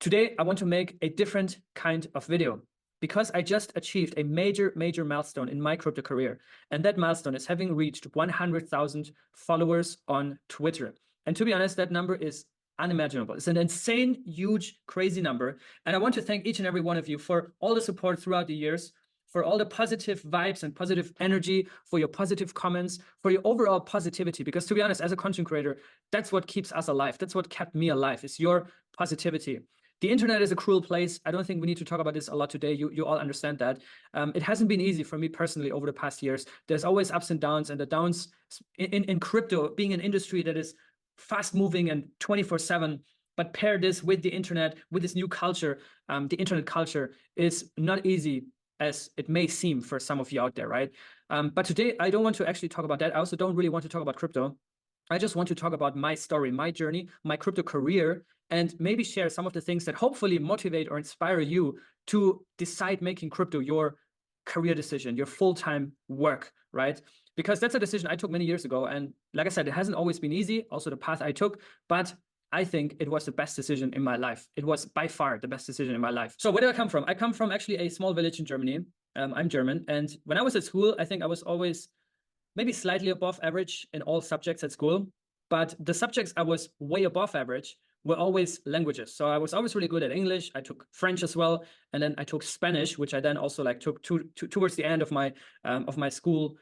Today, I want to make a different kind of video because I just achieved a major milestone in my crypto career. And that milestone is having reached 100,000 followers on Twitter. And to be honest, that number is unimaginable. It's an insane, huge, crazy number. And I want to thank each and every one of you for all the support throughout the years, for all the positive vibes and positive energy, for your positive comments, for your overall positivity. Because to be honest, as a content creator, that's what keeps us alive. That's what kept me alive, is your positivity. The internet is a cruel place. I don't think we need to talk about this a lot today. You all understand that. It hasn't been easy for me personally over the past years. There's always ups and downs, and the downs in crypto, being an industry that is fast moving and 24/7, but pair this with the internet, with this new culture, the internet culture is not easy as it may seem for some of you out there, right? But today, I don't want to actually talk about that. I also don't really want to talk about crypto. I just want to talk about my story, my journey, my crypto career, and maybe share some of the things that hopefully motivate or inspire you to decide making crypto your career decision, your full-time work, right? Because that's a decision I took many years ago. And like I said, it hasn't always been easy, also the path I took, but I think it was the best decision in my life. It was by far the best decision in my life. So where do I come from? I come from actually a small village in Germany. I'm German. And when I was at school, I think I was always maybe slightly above average in all subjects at school. But the subjects I was way above average were always languages. So I was always really good at English. I took French as well. And then I took Spanish, which I then also like took towards the end of my school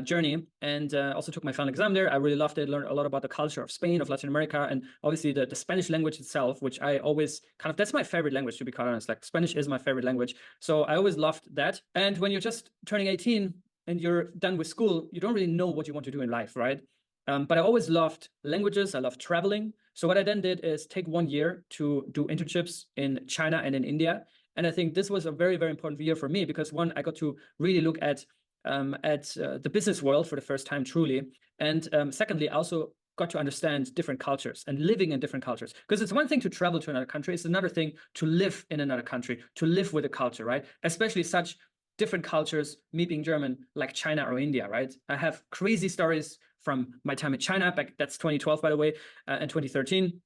journey, and also took my final exam there. I really loved it, learned a lot about the culture of Spain, of Latin America, and obviously the Spanish language itself, which I always that's my favorite language, to be quite honest. Like, Spanish is my favorite language. So I always loved that. And when you're just turning 18 and you're done with school, you don't really know what you want to do in life, right? But I always loved languages. I loved traveling. So what I then did is take 1 year to do internships in China and in India. And I think this was a very important year for me because, one, I got to really look at the business world for the first time, truly. And secondly, I also got to understand different cultures and living in different cultures. Because it's one thing to travel to another country. It's another thing to live in another country, to live with a culture, right? Especially such different cultures, me being German, like China or India, right? I have crazy stories from my time in China, that's 2012, by the way, and 2013,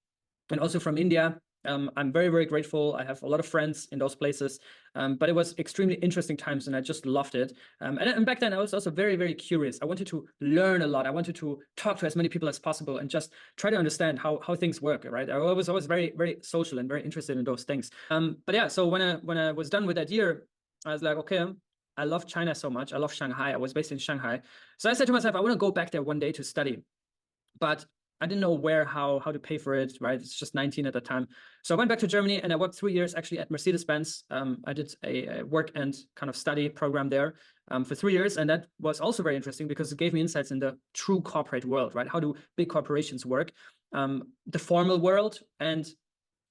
and also from India. I'm very grateful. I have a lot of friends in those places, but it was extremely interesting times, and I just loved it. And back then, I was also very curious. I wanted to learn a lot. I wanted to talk to as many people as possible and just try to understand how things work, right? I was always very social and very interested in those things. But yeah, so when I was done with that year, I was like, okay, I love China so much. I love Shanghai. I was based in Shanghai. So I said to myself, I want to go back there one day to study. But I didn't know where, how to pay for it, right? It's just 19 at the time. So I went back to Germany and I worked 3 years actually at Mercedes-Benz. I did a work and kind of study program there for 3 years. And that was also very interesting because it gave me insights in the true corporate world, right? How do big corporations work? The formal world. And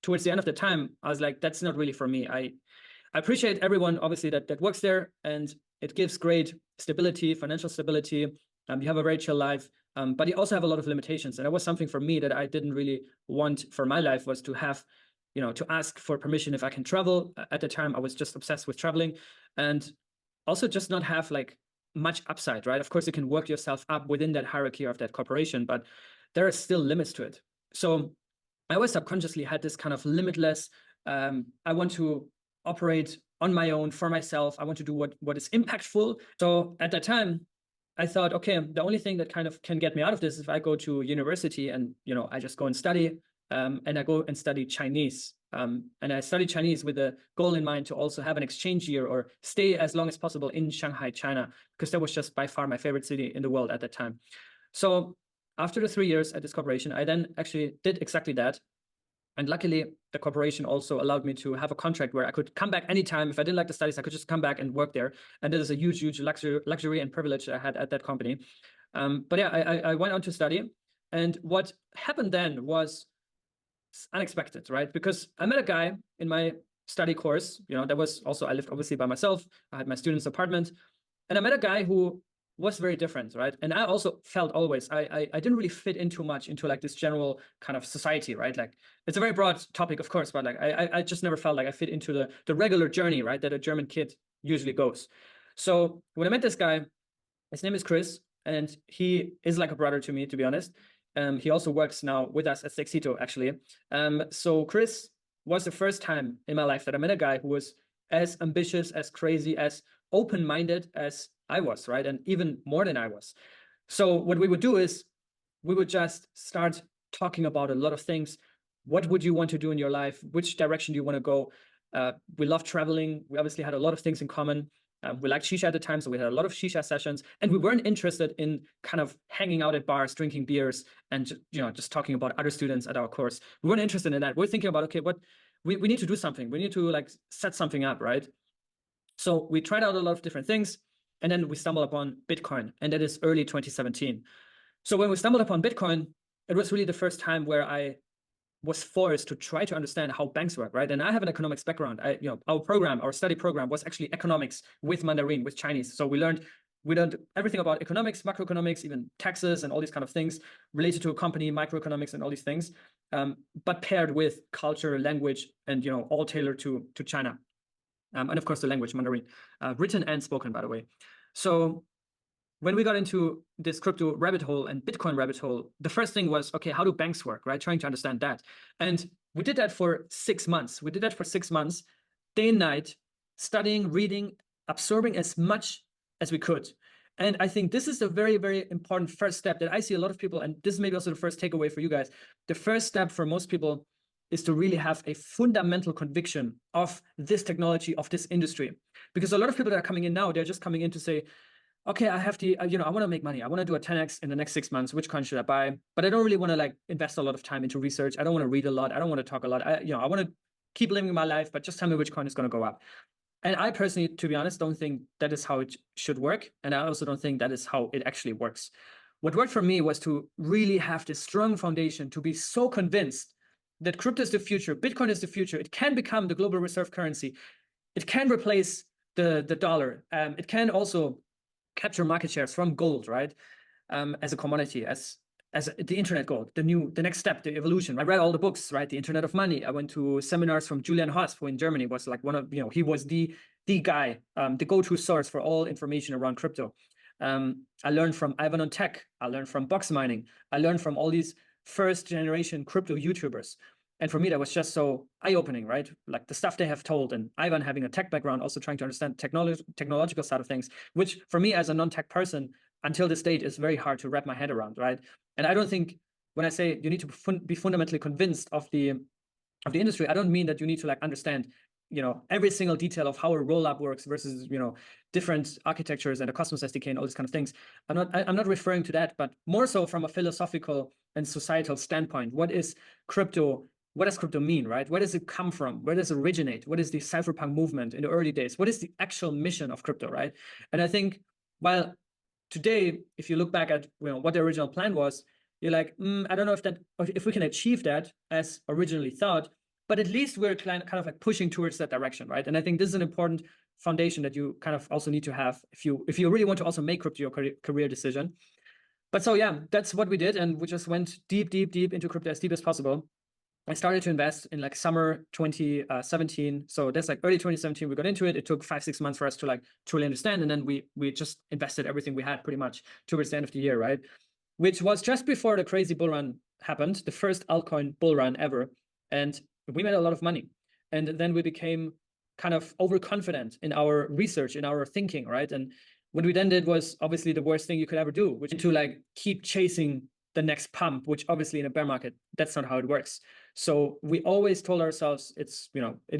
towards the end of the time, I was like, that's not really for me. I appreciate everyone, obviously, that works there, and it gives great stability, financial stability. You have a very chill life, but you also have a lot of limitations. And that was something for me that I didn't really want for my life, was to have, to ask for permission if I can travel. At the time, I was just obsessed with traveling, and also just not have like much upside, right? Of course, you can work yourself up within that hierarchy of that corporation, but there are still limits to it. So I always subconsciously had this kind of limitless, I want to operate on my own for myself. I want to do what is impactful. So at that time, I thought, okay, the only thing that kind of can get me out of this is if I go to university and, I just go and study, and I go and study Chinese. And I studied Chinese with a goal in mind to also have an exchange year or stay as long as possible in Shanghai, China, because that was just by far my favorite city in the world at that time. So after the 3 years at this corporation, I then actually did exactly that. And luckily, the corporation also allowed me to have a contract where I could come back anytime. If I didn't like the studies, I could just come back and work there. And that is a huge luxury and privilege I had at that company. But yeah, I went on to study. And what happened then was unexpected, right? Because I met a guy in my study course. That was also, I lived obviously by myself. I had my student's apartment. And I met a guy who was very different, right? And I also felt always I didn't really fit in too much into like this general kind of society, right? Like, it's a very broad topic, of course, but like I just never felt like I fit into the regular journey, right, that a German kid usually goes. So when I met this guy, his name is Chris, and he is like a brother to me, to be honest. He also works now with us at Sexito, actually. So Chris was the first time in my life that I met a guy who was as ambitious, as crazy, as open-minded as I was, right? And even more than I was. So what we would do is we would just start talking about a lot of things. What would you want to do in your life? Which direction do you want to go? We love traveling. We obviously had a lot of things in common. We liked shisha at the time, so we had a lot of shisha sessions, and we weren't interested in kind of hanging out at bars, drinking beers, and just talking about other students at our course. We weren't interested in that. We're thinking about, okay, what we need to do something. We need to like set something up, right? So we tried out a lot of different things, and then we stumbled upon Bitcoin, and that is early 2017. So when we stumbled upon Bitcoin, it was really the first time where I was forced to try to understand how banks work, right? And I have an economics background. Our study program was actually economics with Mandarin, with Chinese. So we learned everything about economics, macroeconomics, even taxes and all these kind of things related to a company, microeconomics and all these things, but paired with culture, language, and all tailored to China. And of course the language, Mandarin, written and spoken, by the way. So when we got into this crypto rabbit hole and Bitcoin rabbit hole, the first thing was, okay, how do banks work, right? Trying to understand that. And we did that for 6 months. We did that for 6 months, day and night, studying, reading, absorbing as much as we could. And I think this is a very, very important first step that I see a lot of people, and this is maybe also the first takeaway for you guys. The first step for most people is to really have a fundamental conviction of this technology, of this industry. Because a lot of people that are coming in now, they're just coming in to say, okay, I have to, I want to make money. I want to do a 10x in the next 6 months. Which coin should I buy? But I don't really want to like invest a lot of time into research. I don't want to read a lot. I don't want to talk a lot. I want to keep living my life, but just tell me which coin is going to go up. And I personally, to be honest, don't think that is how it should work. And I also don't think that is how it actually works. What worked for me was to really have this strong foundation, to be so convinced that crypto is the future, Bitcoin is the future. It can become the global reserve currency. It can replace the dollar. It can also capture market shares from gold, right? As a commodity, as the internet gold, the next step, the evolution. I read all the books, right? The Internet of Money. I went to seminars from Julian Haas, who in Germany was like one of, he was the guy, the go-to source for all information around crypto. I learned from Ivan on Tech. I learned from box mining. I learned from all these first generation crypto YouTubers. And for me, that was just so eye-opening, right? Like the stuff they have told, and Ivan having a tech background, also trying to understand technological side of things, which for me as a non-tech person, until this date, is very hard to wrap my head around, right? And I don't think when I say you need to be fundamentally convinced of the industry, I don't mean that you need to like understand, every single detail of how a rollup works versus, different architectures and a Cosmos SDK and all these kind of things. I'm not referring to that, but more so from a philosophical and societal standpoint. What is crypto? What does crypto mean, right? Where does it come from? Where does it originate? What is the cypherpunk movement in the early days? What is the actual mission of crypto, right? And I think, while today, if you look back at what the original plan was, you're like, I don't know if we can achieve that as originally thought, but at least we're kind of like pushing towards that direction, right? And I think this is an important foundation that you kind of also need to have if you really want to also make crypto your career decision. But so yeah, that's what we did, and we just went deep into crypto, as deep as possible. I started to invest in like summer 2017. So that's like early 2017, we got into it. It took 5-6 months for us to like truly understand. And then we just invested everything we had pretty much towards the end of the year, right? Which was just before the crazy bull run happened, the first altcoin bull run ever. And we made a lot of money. And then we became kind of overconfident in our research, in our thinking, right? And what we then did was obviously the worst thing you could ever do, which is to like keep chasing the next pump, which obviously in a bear market, that's not how it works. So we always told ourselves it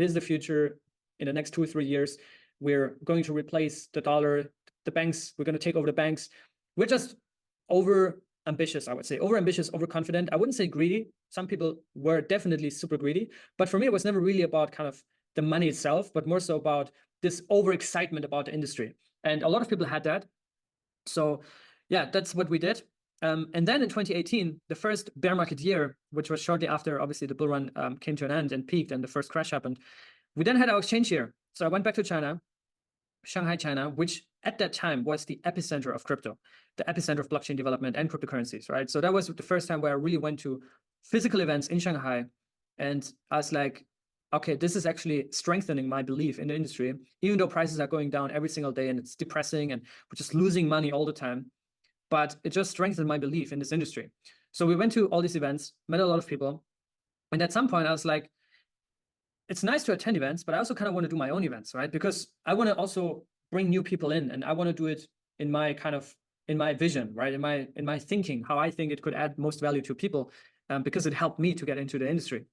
is the future. In the next 2 or 3 years, we're going to replace the dollar, the banks, we're going to take over the banks. We're just over ambitious, I would say. Over ambitious, overconfident. I wouldn't say greedy. Some people were definitely super greedy, but for me, it was never really about kind of the money itself, but more so about this overexcitement about the industry. And a lot of people had that. So yeah, that's what we did. And then in 2018, the first bear market year, which was shortly after, obviously, the bull run came to an end and peaked and the first crash happened, we then had our exchange year. So I went back to China, Shanghai, China, which at that time was the epicenter of crypto, the epicenter of blockchain development and cryptocurrencies, right? So that was the first time where I really went to physical events in Shanghai. And I was like, okay, this is actually strengthening my belief in the industry, even though prices are going down every single day and it's depressing and we're just losing money all the time. But it just strengthened my belief in this industry. So we went to all these events, met a lot of people. And at some point I was like, it's nice to attend events, but I also kind of want to do my own events, right? Because I want to also bring new people in, and I want to do it in my in my vision, right? In my thinking, how I think it could add most value to people, because it helped me to get into the industry.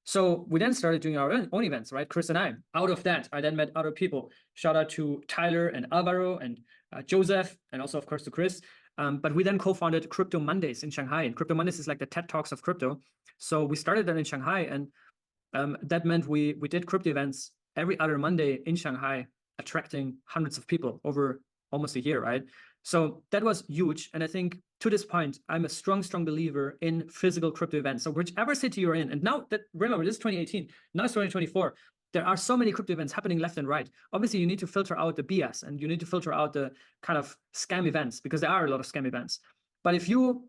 So we then started doing our own events, right? Chris and I. Out of that, I then met other people. Shout out to Tyler and Alvaro and Joseph, and also, of course, to Chris. But we then co-founded Crypto Mondays in Shanghai. And Crypto Mondays is like the TED Talks of crypto. So we started that in Shanghai, and that meant we did crypto events every other Monday in Shanghai, attracting hundreds of people over almost a year, right? So that was huge. And I think to this point, I'm a strong believer in physical crypto events. So whichever city you're in, and now that, remember, this is 2018, now it's 2024, there are so many crypto events happening left and right. Obviously, you need to filter out the BS, and you need to filter out the kind of scam events, because there are a lot of scam events. But if you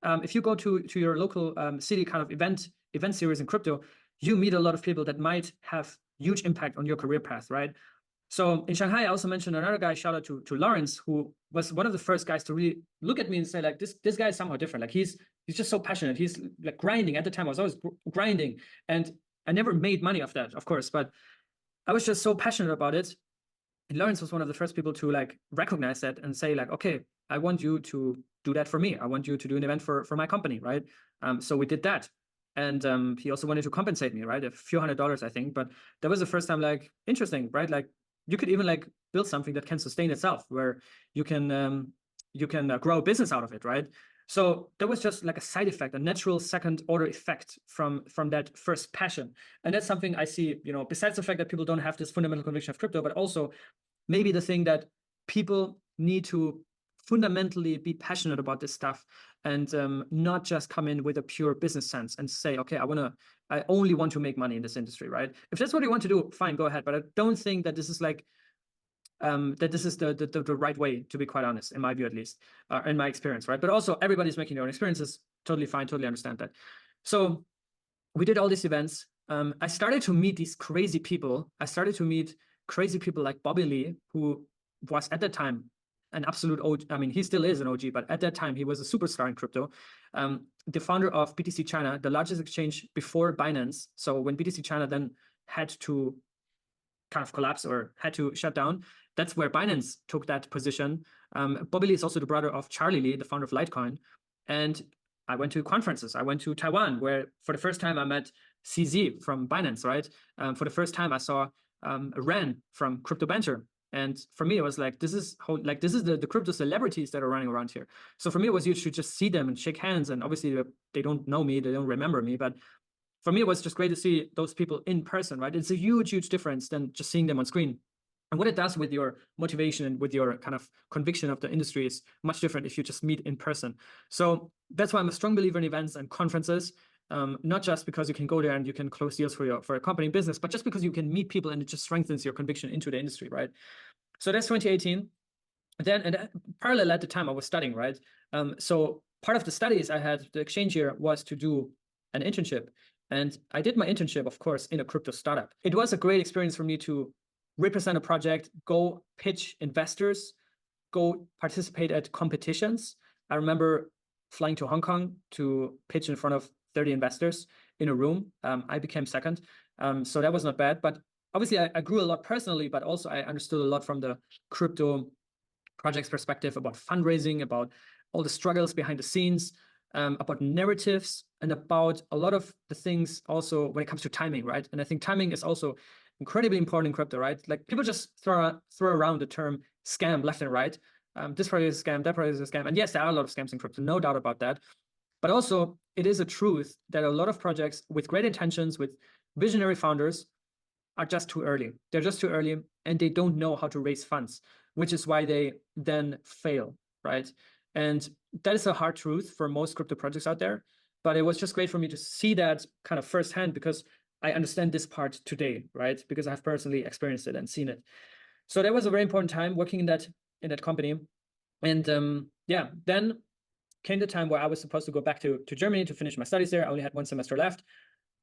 go to your local city kind of event series in crypto, you meet a lot of people that might have huge impact on your career path, right? So in Shanghai, I also mentioned another guy, shout out to Lawrence, who was one of the first guys to really look at me and say, like, this guy is somehow different. Like he's just so passionate. He's like grinding. At the time, I was always grinding, and I never made money off that, of course, but I was just so passionate about it. And Lawrence was one of the first people to like recognize that and say, like, okay, I want you to do that for me. I want you to do an event for my company, right? So we did that. And he also wanted to compensate me, right? A few $100s, I think. But that was the first time, like, interesting, right? Like, you could even like build something that can sustain itself, where you can grow a business out of it, right? So that was just like a side effect, a natural second order effect from that first passion. And that's something I see, you know, besides the fact that people don't have this fundamental conviction of crypto, but also maybe the thing that people need to fundamentally be passionate about this stuff, and not just come in with a pure business sense and say, okay, I only want to make money in this industry, right? If that's what you want to do, fine, go ahead. But I don't think that this is like that this is the right way, to be quite honest, in my view, at least, in my experience, right? But also, everybody's making their own experiences. Totally fine, totally understand that. So we did all these events. I started to meet these crazy people. I started to meet crazy people like Bobby Lee, who was at that time an absolute OG. I mean, he still is an OG, but at that time he was a superstar in crypto. The founder of BTC China, the largest exchange before Binance. So when BTC China then had to kind of collapse or had to shut down, that's where Binance took that position. Bobby Lee is also the brother of Charlie Lee, the founder of Litecoin. And I went to conferences. I went to Taiwan, where for the first time I met CZ from Binance, right? For the first time I saw Ren from Crypto Banter. And for me, it was like, this is the crypto celebrities that are running around here. So for me, it was huge to just see them and shake hands. And obviously, they don't know me, they don't remember me. But for me, it was just great to see those people in person, right? It's a huge, huge difference than just seeing them on screen. And what it does with your motivation and with your kind of conviction of the industry is much different if you just meet in person. So that's why I'm a strong believer in events and conferences. Not just because you can go there and you can close deals for your company business, but just because you can meet people and it just strengthens your conviction into the industry, right? So that's 2018. Then, and parallel at the time, I was studying, right? So part of the studies I had, the exchange year, was to do an internship. And I did my internship, of course, in a crypto startup. It was a great experience for me to represent a project, go pitch investors, go participate at competitions. I remember flying to Hong Kong to pitch in front of 30 investors in a room. I became second. So that was not bad. But obviously, I grew a lot personally, but also I understood a lot from the crypto project's perspective about fundraising, about all the struggles behind the scenes, about narratives, and about a lot of the things also when it comes to timing, right? And I think timing is also incredibly important in crypto, right? Like people just throw around the term scam left and right. This project is a scam, that project is a scam. And yes, there are a lot of scams in crypto, no doubt about that. But also, it is a truth that a lot of projects with great intentions, with visionary founders, are just too early. They're just too early, and they don't know how to raise funds, which is why they then fail, right? And that is a hard truth for most crypto projects out there. But it was just great for me to see that kind of firsthand, because I understand this part today, right? Because I've personally experienced it and seen it. So that was a very important time working in that company. And yeah, then came the time where I was supposed to go back to Germany to finish my studies there. I only had one semester left,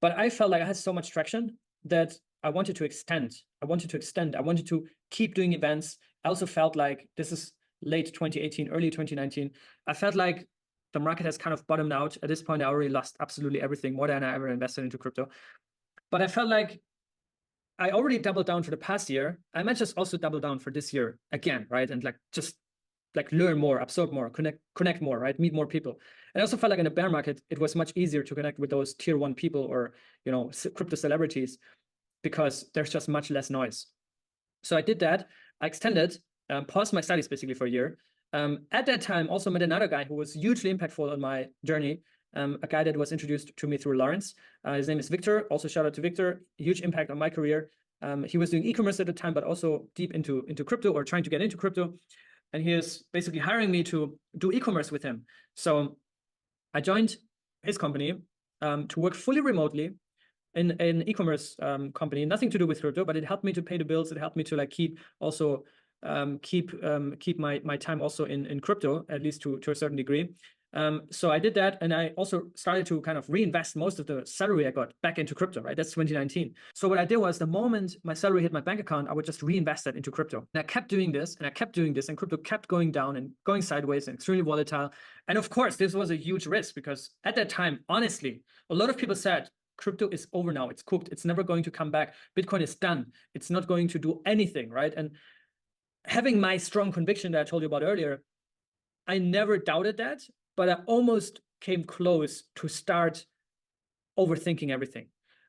but I felt like I had so much traction that I wanted to extend. I wanted to keep doing events. I also felt like this is late 2018, early 2019. I felt like the market has kind of bottomed out. At this point, I already lost absolutely everything, more than I ever invested into crypto. But I felt like I already doubled down for the past year. I might just also double down for this year again, right? And like just like learn more, absorb more, connect more, right? Meet more people. And I also felt like in a bear market, it was much easier to connect with those tier 1 people or, you know, crypto celebrities, because there's just much less noise. So I did that. I extended, paused my studies basically for a year. At that time, also met another guy who was hugely impactful on my journey. A guy that was introduced to me through Lawrence. His name is Victor. Also shout out to Victor. Huge impact on my career. He was doing e-commerce at the time, but also deep into crypto, or trying to get into crypto. And he is basically hiring me to do e-commerce with him. So I joined his company to work fully remotely in an e-commerce company, nothing to do with crypto, but it helped me to pay the bills. It helped me to like keep also keep my time also in crypto, at least to a certain degree. So I did that, and I also started to kind of reinvest most of the salary I got back into crypto, right? That's 2019. So what I did was, the moment my salary hit my bank account, I would just reinvest that into crypto. And I kept doing this, and I kept doing this, and crypto kept going down and going sideways and extremely volatile. And of course, this was a huge risk, because at that time, honestly, a lot of people said, crypto is over now, it's cooked, it's never going to come back, Bitcoin is done, it's not going to do anything, right? And having my strong conviction that I told you about earlier, I never doubted that, but I almost came close to start overthinking everything.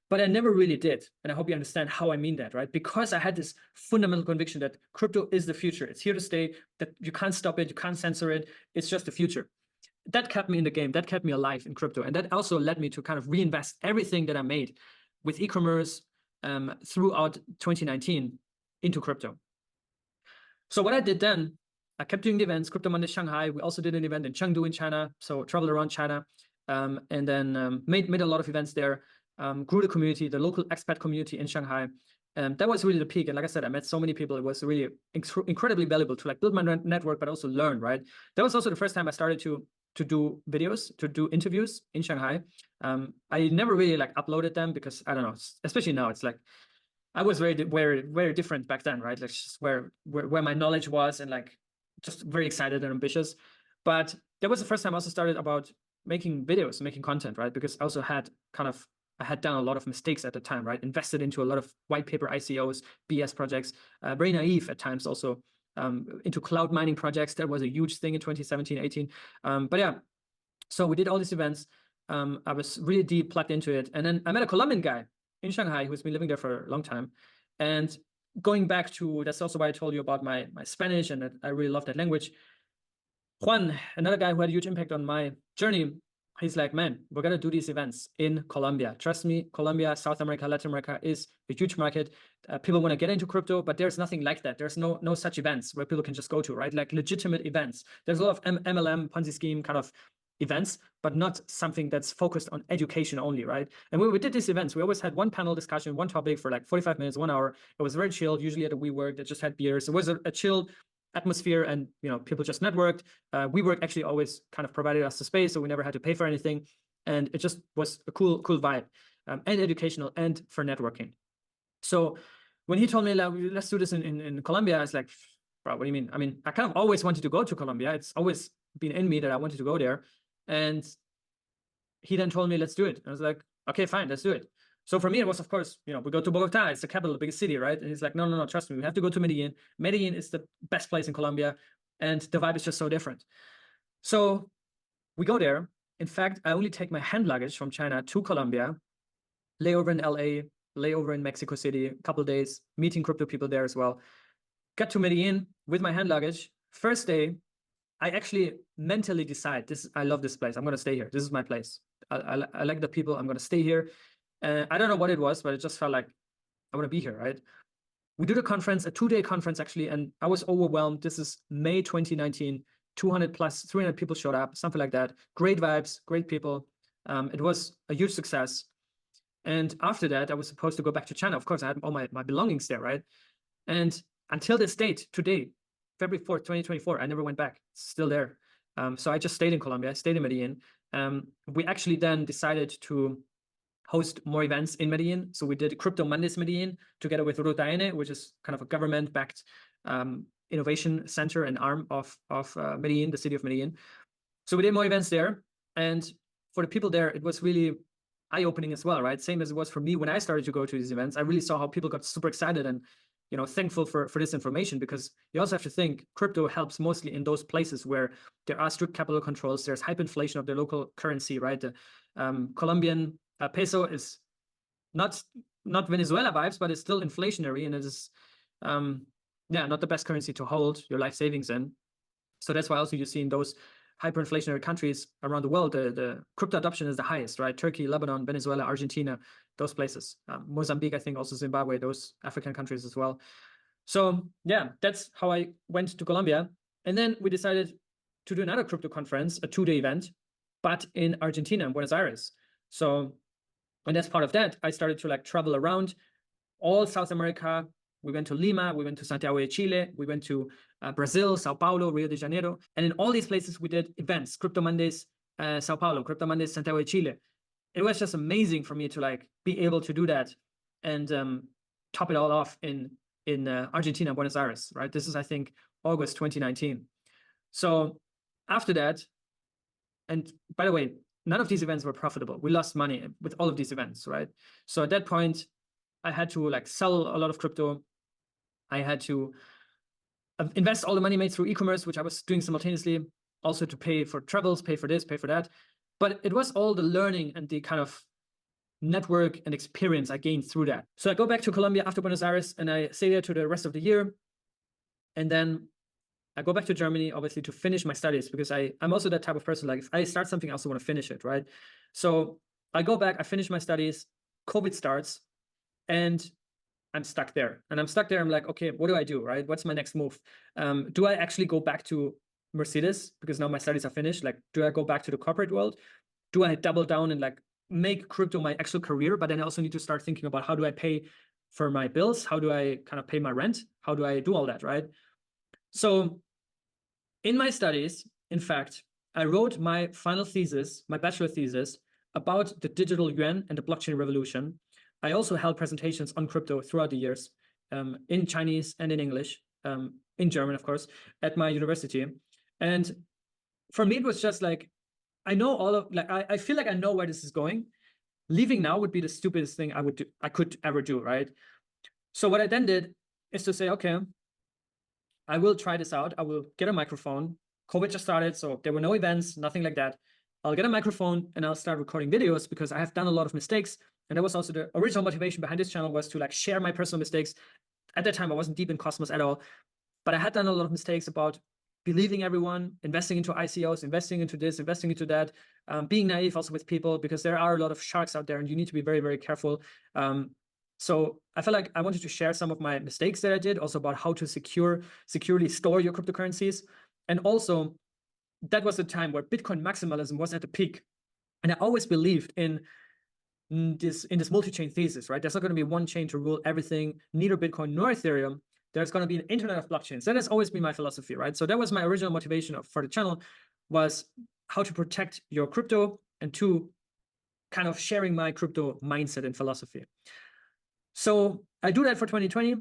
But I never really did. And I hope you understand how I mean that, right? Because I had this fundamental conviction that crypto is the future. It's here to stay, that you can't stop it, you can't censor it. It's just the future. That kept me in the game. That kept me alive in crypto. And that also led me to kind of reinvest everything that I made with e-commerce throughout 2019 into crypto. So what I did then, I kept doing the events, Crypto Monday Shanghai. We also did an event in Chengdu in China, so traveled around China, and then made a lot of events there, grew the community, the local expat community in Shanghai. That was really the peak. And like I said, I met so many people. It was really incredibly valuable to like build my network, but also learn, right? That was also the first time I started to do videos, to do interviews in Shanghai. I never really like uploaded them, because I don't know, especially now, it's like, I was very different back then, right? Like just where my knowledge was, and like just very excited and ambitious. But that was the first time I also started about making videos, making content, right? Because I also had I had done a lot of mistakes at the time, right? Invested into a lot of white paper ICOs, BS projects, very naive at times also, into cloud mining projects. That was a huge thing in 2017, 18. But yeah, so we did all these events. I was really deep plugged into it. And then I met a Colombian guy in Shanghai who's been living there for a long time. And going back to, that's also why I told you about my Spanish, and that I really love that language. Juan, another guy who had a huge impact on my journey, he's like, man, we're going to do these events in Colombia. Trust me, Colombia, South America, Latin America is a huge market. People want to get into crypto, but there's nothing like that. There's no such events where people can just go to, right? Like legitimate events. There's a lot of MLM, Ponzi scheme kind of events, but not something that's focused on education only, right? And when we did these events, we always had one panel discussion, one topic for like 45 minutes, 1 hour. It was very chilled, usually at a WeWork that just had beers. It was a chilled atmosphere, and people just networked. WeWork actually always kind of provided us the space, so we never had to pay for anything, and it just was a cool vibe, and educational and for networking. So when he told me, like, let's do this in Colombia, I was like, bro, what do you mean? I mean, I kind of always wanted to go to Colombia. It's always been in me that I wanted to go there. And he then told me, let's do it. I was like, okay, fine, let's do it. So for me, it was, of course, we go to Bogota, it's the capital, the biggest city, right? And he's like, no, trust me, we have to go to Medellin. Medellin is the best place in Colombia, and the vibe is just so different. So we go there. In fact, I only take my hand luggage from China to Colombia, layover in LA, layover in Mexico City, a couple of days, meeting crypto people there as well. Got to Medellin with my hand luggage. First day, I actually mentally decide, I love this place. I'm going to stay here. This is my place. I like the people. I'm going to stay here. I don't know what it was, but it just felt like I want to be here, right? We did a conference, a 2-day conference actually, and I was overwhelmed. This is May 2019, 200 plus, 300 people showed up, something like that. Great vibes, great people. It was a huge success. And after that, I was supposed to go back to China. Of course, I had all my belongings there, right? And until this date, today, February 4th, 2024, I never went back. It's still there. So I just stayed in Colombia. I stayed in Medellin. We actually then decided to host more events in Medellin. So we did Crypto Mondays Medellin together with Ruta N, which is kind of a government-backed innovation center and arm of Medellin, the city of Medellin. So we did more events there. And for the people there, it was really eye-opening as well, right? Same as it was for me when I started to go to these events. I really saw how people got super excited and, you know, thankful for this information, because you also have to think crypto helps mostly in those places where there are strict capital controls. There's hyperinflation of the local currency, right? The Colombian peso is not Venezuela vibes, but it's still inflationary, and it is not the best currency to hold your life savings in. So that's why also you see in those hyperinflationary countries around the world, the crypto adoption is the highest, right? Turkey, Lebanon, Venezuela, Argentina, those places. Mozambique, I think also Zimbabwe, those African countries as well. So yeah, that's how I went to Colombia. And then we decided to do another crypto conference, a 2-day event, but in Argentina, in Buenos Aires. So, and as part of that, I started to like travel around all South America. We went to Lima, we went to Santiago de Chile, we went to Brazil, Sao Paulo, Rio de Janeiro. And in all these places, we did events, Crypto Mondays, Sao Paulo, Crypto Mondays, Santiago de Chile. It was just amazing for me to like be able to do that and top it all off in Argentina, Buenos Aires, right? This is, I think, August 2019. So after that, and by the way, none of these events were profitable. We lost money with all of these events, right? So at that point, I had to like sell a lot of crypto. I had to invest all the money made through e-commerce, which I was doing simultaneously, also to pay for travels, pay for this, pay for that. But it was all the learning and the kind of network and experience I gained through that. So I go back to Colombia after Buenos Aires, and I stay there to the rest of the year. And then I go back to Germany, obviously, to finish my studies, because I'm also that type of person. Like if I start something, I also want to finish it, right? So I go back, I finish my studies, COVID starts, and I'm stuck there. And I'm stuck there. I'm like, okay, what do I do, right? What's my next move? Do I actually go back to Mercedes because now my studies are finished? Like, do I go back to the corporate world? Do I double down and like make crypto my actual career? But then I also need to start thinking about how do I pay for my bills? How do I kind of pay my rent? How do I do all that, right? So in my studies, in fact, I wrote my final thesis, my bachelor thesis, about the digital yuan and the blockchain revolution. I also held presentations on crypto throughout the years, in Chinese and in English, in German, of course, at my university. And for me, it was just like, I know all of, like, I feel like I know where this is going. Leaving now would be the stupidest thing I could ever do, right? So what I then did is to say, okay, I will try this out. I will get a microphone. COVID just started, so there were no events, nothing like that. I'll get a microphone and I'll start recording videos, because I have done a lot of mistakes. And that was also the original motivation behind this channel, was to like share my personal mistakes. At that time, I wasn't deep in Cosmos at all, but I had done a lot of mistakes about believing everyone, investing into ICOs, investing into this, investing into that, being naive also with people, because there are a lot of sharks out there and you need to be very, very careful. So I felt like I wanted to share some of my mistakes that I did, also about how to securely store your cryptocurrencies. And also, that was a time where Bitcoin maximalism was at the peak. And I always believed in this multi-chain thesis, right? There's not going to be one chain to rule everything, neither Bitcoin nor Ethereum. There's going to be an internet of blockchains. That has always been my philosophy, right? So that was my original motivation for the channel, was how to protect your crypto, and to kind of sharing my crypto mindset and philosophy. So I do that for 2020.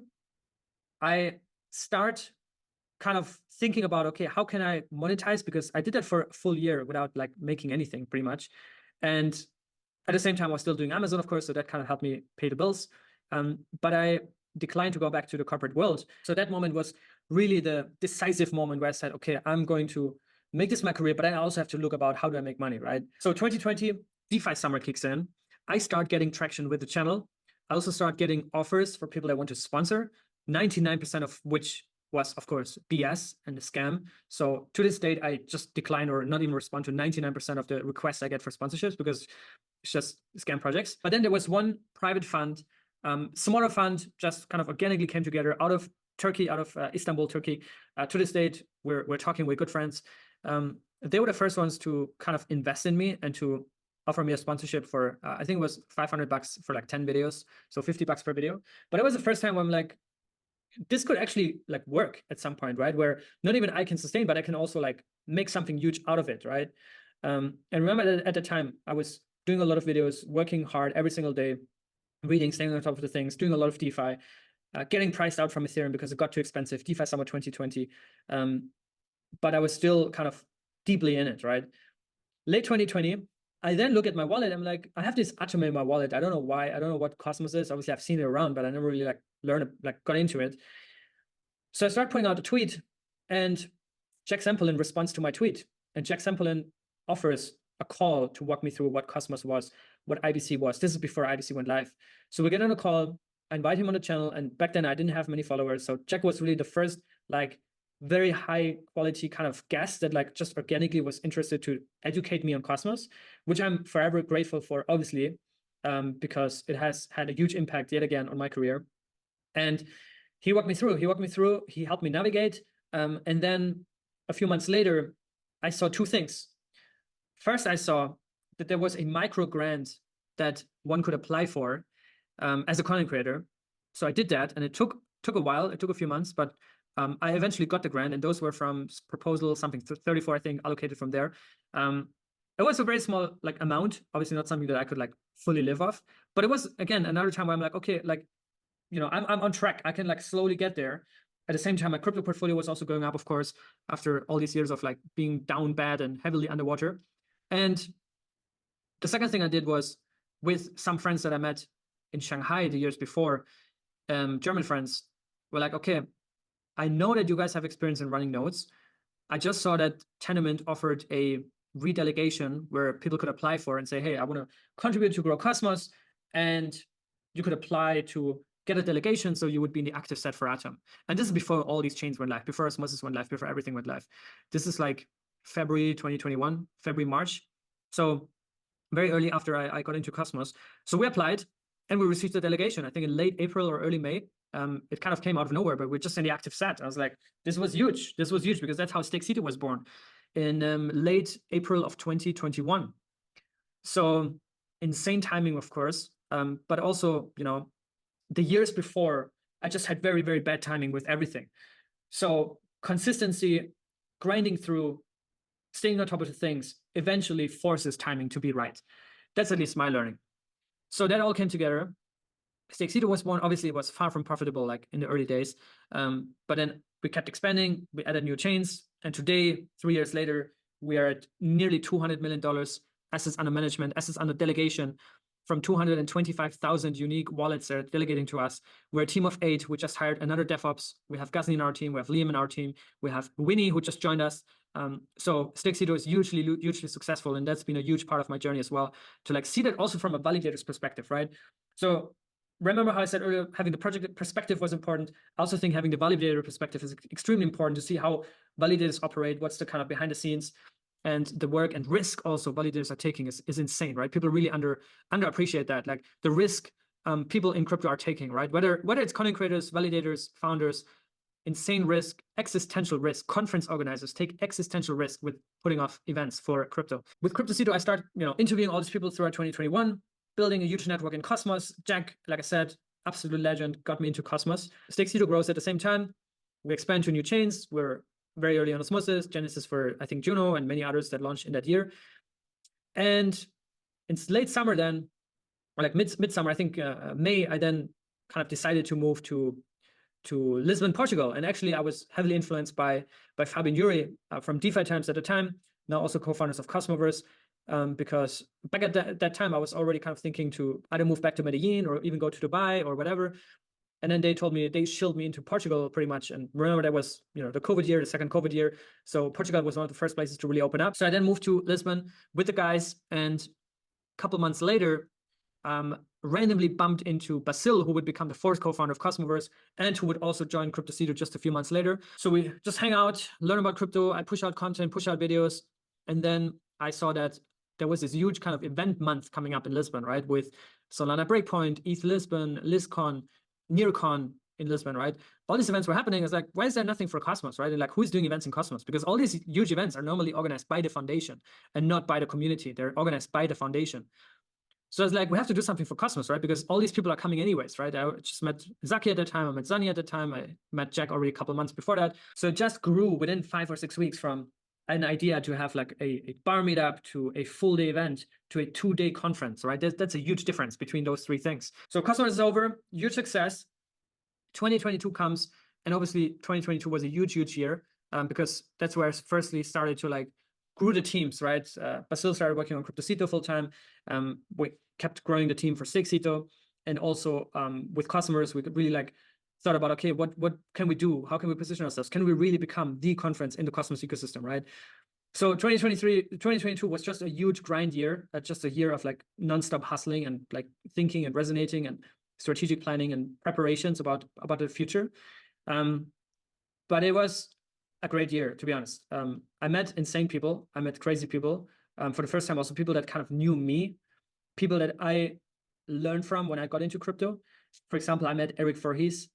I start kind of thinking about, okay, how can I monetize? Because I did that for a full year without like making anything, pretty much. And at the same time, I was still doing Amazon, of course, so that kind of helped me pay the bills. But I declined to go back to the corporate world. So that moment was really the decisive moment where I said, okay, I'm going to make this my career, but I also have to look about how do I make money, right? So 2020, DeFi summer kicks in. I start getting traction with the channel. I also start getting offers for people that want to sponsor, 99% of which was, of course, BS and a scam. So to this date, I just decline or not even respond to 99% of the requests I get for sponsorships, because it's just scam projects. But then there was one private fund, smaller fund, just kind of organically came together out of Turkey, out of Istanbul, Turkey. To this date, we're talking, we're good friends. They were the first ones to kind of invest in me and to offer me a sponsorship for, I think it was $500 for like 10 videos. So $50 per video. But it was the first time where I'm like, this could actually like work at some point, right? Where not even I can sustain, but I can also like make something huge out of it, right? And remember that at the time, I was doing a lot of videos, working hard every single day, reading, staying on top of the things, doing a lot of DeFi, getting priced out from Ethereum because it got too expensive, DeFi summer 2020. But I was still kind of deeply in it, right? Late 2020, I then look at my wallet. I'm like, I have this Atom in my wallet. I don't know why. I don't know what Cosmos is. Obviously, I've seen it around, but I never really got into it. So I start putting out a tweet, and Jack Sempolin responds to my tweet, and Jack Sempolin offers a call to walk me through what Cosmos was, what IBC was. This is before IBC went live. So we get on a call. I invite him on the channel, and back then I didn't have many followers. So Jack was really the first like very high quality kind of guest that like just organically was interested to educate me on Cosmos, which I'm forever grateful for, obviously, because it has had a huge impact yet again on my career. And he walked me through. He helped me navigate. And then a few months later, I saw two things. First, I saw that there was a micro grant that one could apply for as a content creator. So I did that, and it took a while. It took a few months, but I eventually got the grant, and those were from proposal something 34, I think, allocated from there. It was a very small like amount, obviously not something that I could like fully live off, but it was again another time where I'm like, okay, like, you know, I'm on track. I can like slowly get there. At the same time, my crypto portfolio was also going up, of course, after all these years of like being down bad and heavily underwater. And the second thing I did was with some friends that I met in Shanghai the years before, German friends, were like, okay, I know that you guys have experience in running nodes. I just saw that Tenement offered a redelegation where people could apply for and say, hey, I want to contribute to grow Cosmos, and you could apply to get a delegation, so you would be in the active set for Atom. And this is before all these chains went live, before Osmosis went live, before everything went live. This is like February 2021, February, March. So very early after I got into Cosmos. So we applied and we received the delegation, I think in late April or early May. It kind of came out of nowhere, but we're just in the active set. I was like, this was huge. This was huge because that's how Stakecito was born in late April of 2021. So insane timing, of course. But also, you know, the years before, I just had very, very bad timing with everything. So consistency, grinding through, staying on top of the things, eventually forces timing to be right. That's at least my learning. So that all came together. Stakecito was born. Obviously, it was far from profitable like in the early days. But then we kept expanding. We added new chains. And today, 3 years later, we are at nearly $200 million assets under management, assets under delegation, from 225,000 unique wallets that are delegating to us. We're a team of 8. We just hired another DevOps. We have Ghazni in our team. We have Liam in our team. We have Winnie, who just joined us. So Stakecito is hugely successful. And that's been a huge part of my journey as well, to like see that also from a validator's perspective, right? So remember how I said earlier, having the project perspective was important. I also think having the validator perspective is extremely important to see how validators operate, what's the kind of behind the scenes, and the work and risk also validators are taking is insane, right? People really underappreciate that, like the risk people in crypto are taking, right? Whether it's content creators, validators, founders, insane risk, existential risk. Conference organizers take existential risk with putting off events for crypto. With Cryptosrus, I started, you know, interviewing all these people throughout 2021. Building a huge network in Cosmos. Jack, like I said, absolute legend, got me into Cosmos. Stakecito grows at the same time. We expand to new chains. We're very early on Osmosis, Genesis for, I think, Juno, and many others that launched in that year. And in late summer then, or like midsummer, I think May, I then kind of decided to move to Lisbon, Portugal. And actually, I was heavily influenced by Fabian Yuri from DeFi Times at the time, now also co-founders of Cosmoverse. Because back at that time, I was already kind of thinking to either move back to Medellin or even go to Dubai or whatever. And then they told me, they shilled me into Portugal pretty much. And remember, that was, you know, the COVID year, the second COVID year. So Portugal was one of the first places to really open up. So I then moved to Lisbon with the guys. And a couple months later, randomly bumped into Basil, who would become the fourth co-founder of Cosmoverse and who would also join Cryptosrus just a few months later. So we just hang out, learn about crypto. I push out content, push out videos. And then I saw that there was this huge kind of event month coming up in Lisbon, right? With Solana Breakpoint, ETH Lisbon, ListCon, NearCon in Lisbon, right? All these events were happening. It's like, why is there nothing for Cosmos, right? And like, who's doing events in Cosmos? Because all these huge events are normally organized by the foundation and not by the community. They're organized by the foundation. So it's like, we have to do something for Cosmos, right? Because all these people are coming anyways, right? I just met Zaki at the time. I met Zani at the time. I met Jack already a couple months before that. So it just grew within 5 or 6 weeks from an idea to have like a bar meetup to a full day event to a 2-day conference, right? That's a huge difference between those 3 things. So Cosmos is over, huge success. 2022 comes, and obviously 2022 was a huge year because that's where I firstly started to like grew the teams, right? Basil started working on Cryptosito full time. We kept growing the team for Sixito, and also with customers, we could really like thought about, okay, what can we do? How can we position ourselves? Can we really become the conference in the Cosmos ecosystem, right? So 2022 was just a huge grind year, just a year of like nonstop hustling and like thinking and resonating and strategic planning and preparations about the future. But it was a great year, to be honest. I met insane people. I met crazy people for the first time. Also, people that kind of knew me, people that I learned from when I got into crypto. For example, I met Eric Voorhees,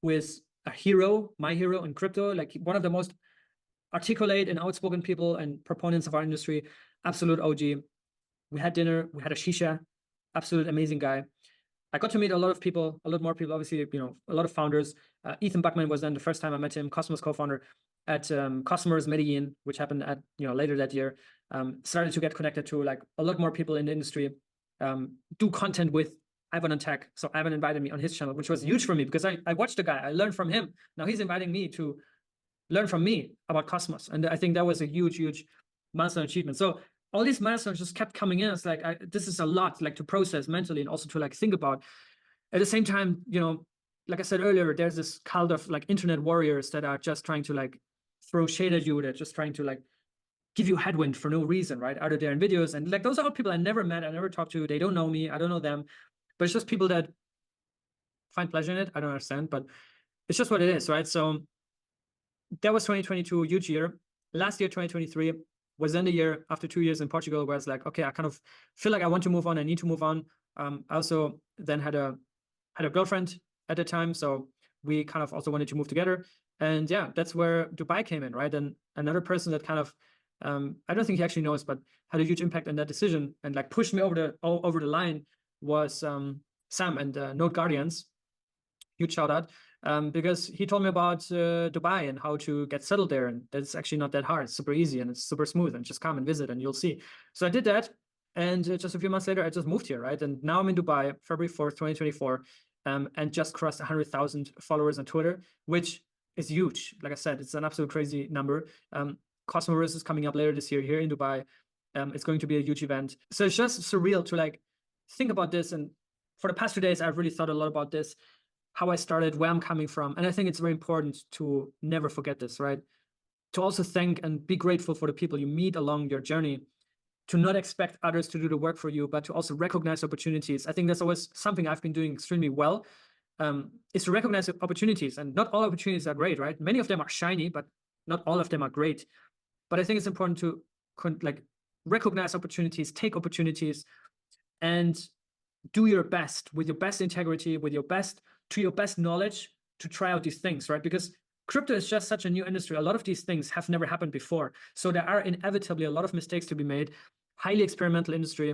who is a hero, my hero in crypto, like one of the most articulate and outspoken people and proponents of our industry, absolute OG. We had dinner, we had a shisha, absolute amazing guy. I got to meet a lot of people, a lot more people, obviously, you know, a lot of founders. Ethan Buckman was then the first time I met him, Cosmos co-founder at Cosmos Medellin, which happened at, you know, later that year. Started to get connected to like a lot more people in the industry, do content with Ivan on Tech. So Ivan invited me on his channel, which was huge for me because I watched the guy, I learned from him. Now he's inviting me to learn from me about Cosmos. And I think that was a huge, huge milestone achievement. So all these milestones just kept coming in. It's like, this is a lot like to process mentally and also to like think about. At the same time, you know, like I said earlier, there's this cult of like internet warriors that are just trying to like throw shade at you. They're just trying to like give you headwind for no reason, right? Out of there in videos. And like, those are all people I never met, I never talked to. They don't know me, I don't know them. But it's just people that find pleasure in it. I don't understand, but it's just what it is, right? So that was 2022, huge year. Last year, 2023, was then the year after 2 years in Portugal, where it's like, okay, I kind of feel like I want to move on. I need to move on. I also then had a girlfriend at the time, so we kind of also wanted to move together. And yeah, that's where Dubai came in, right? And another person that kind of, I don't think he actually knows, but had a huge impact on that decision and like pushed me over the line was Sam and Node Guardians. Huge shout out. Because he told me about Dubai and how to get settled there. And that's actually not that hard. It's super easy and it's super smooth, and just come and visit and you'll see. So I did that. And just a few months later, I just moved here, right? And now I'm in Dubai, February 4th, 2024, and just crossed 100,000 followers on Twitter, which is huge. Like I said, it's an absolute crazy number. Cosmos is coming up later this year here in Dubai. It's going to be a huge event. So it's just surreal to like think about this. And for the past 2 days, I've really thought a lot about this, how I started, where I'm coming from. And I think it's very important to never forget this, right? To also thank and be grateful for the people you meet along your journey, to not expect others to do the work for you, but to also recognize opportunities. I think that's always something I've been doing extremely well, is to recognize opportunities. And not all opportunities are great, right? Many of them are shiny, but not all of them are great. But I think it's important to like recognize opportunities, take opportunities, and do your best with your best integrity, with your best, to your best knowledge, to try out these things, right? Because crypto is just such a new industry. A lot of these things have never happened before. So there are inevitably a lot of mistakes to be made. Highly experimental industry,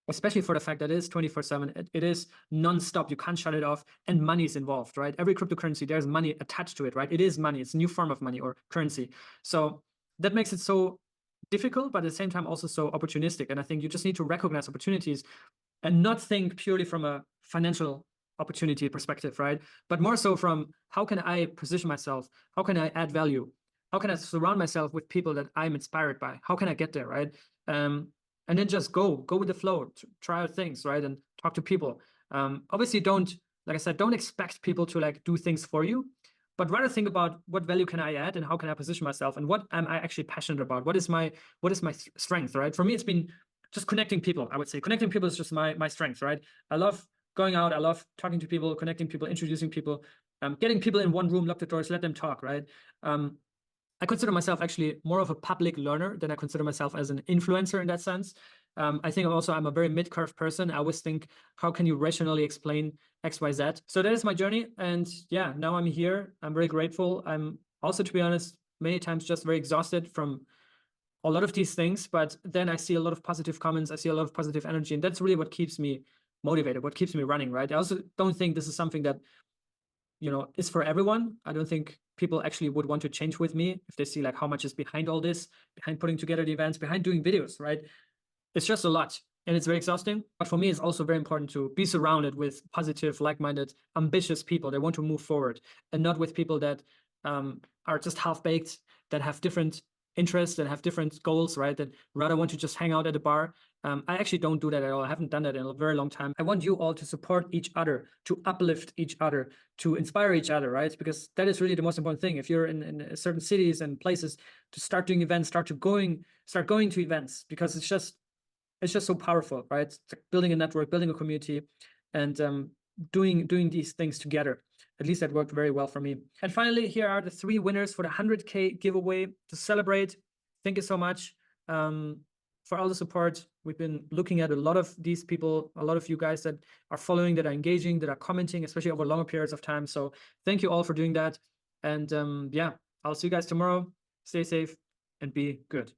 especially for the fact that it is 24/7. It is non-stop. You can't shut it off, and money is involved, right? Every cryptocurrency, there's money attached to it, right? It is money. It's a new form of money or currency. So that makes it so difficult, but at the same time also so opportunistic. And I think you just need to recognize opportunities and not think purely from a financial opportunity perspective, right? But more so from, how can I position myself? How can I add value? How can I surround myself with people that I'm inspired by? How can I get there, right? And then just go with the flow, try out things, right? And talk to people. Obviously, don't, like I said, don't expect people to like do things for you, but rather think about what value can I add and how can I position myself and what am I actually passionate about? What is my strength, right? For me, it's been just connecting people. I would say connecting people is just my strength, right? I love going out. I love talking to people, connecting people, introducing people, getting people in one room, lock the doors, let them talk, right? I consider myself actually more of a public learner than I consider myself as an influencer in that sense. I think also I'm a very mid-curve person. I always think, how can you rationally explain X, Y, Z? So that is my journey. And yeah, now I'm here. I'm very grateful. I'm also, to be honest, many times just very exhausted from a lot of these things, but then I see a lot of positive comments. I see a lot of positive energy, and that's really what keeps me motivated, what keeps me running, right? I also don't think this is something that, you know, is for everyone. I don't think people actually would want to change with me if they see like how much is behind all this, behind putting together the events, behind doing videos, right? It's just a lot and it's very exhausting. But for me, it's also very important to be surrounded with positive, like-minded, ambitious people that want to move forward, and not with people that are just half-baked, that have different interests, that have different goals, right? That rather want to just hang out at a bar. I actually don't do that at all. I haven't done that in a very long time. I want you all to support each other, to uplift each other, to inspire each other, right? Because that is really the most important thing. If you're in certain cities and places, to start doing events, start going to events, because it's just so powerful, right? It's like building a network, building a community, and doing these things together. At least that worked very well for me. And finally, here are the 3 winners for the 100K giveaway to celebrate. Thank you so much for all the support. We've been looking at a lot of these people, a lot of you guys that are following, that are engaging, that are commenting, especially over longer periods of time. So thank you all for doing that. And yeah, I'll see you guys tomorrow. Stay safe and be good.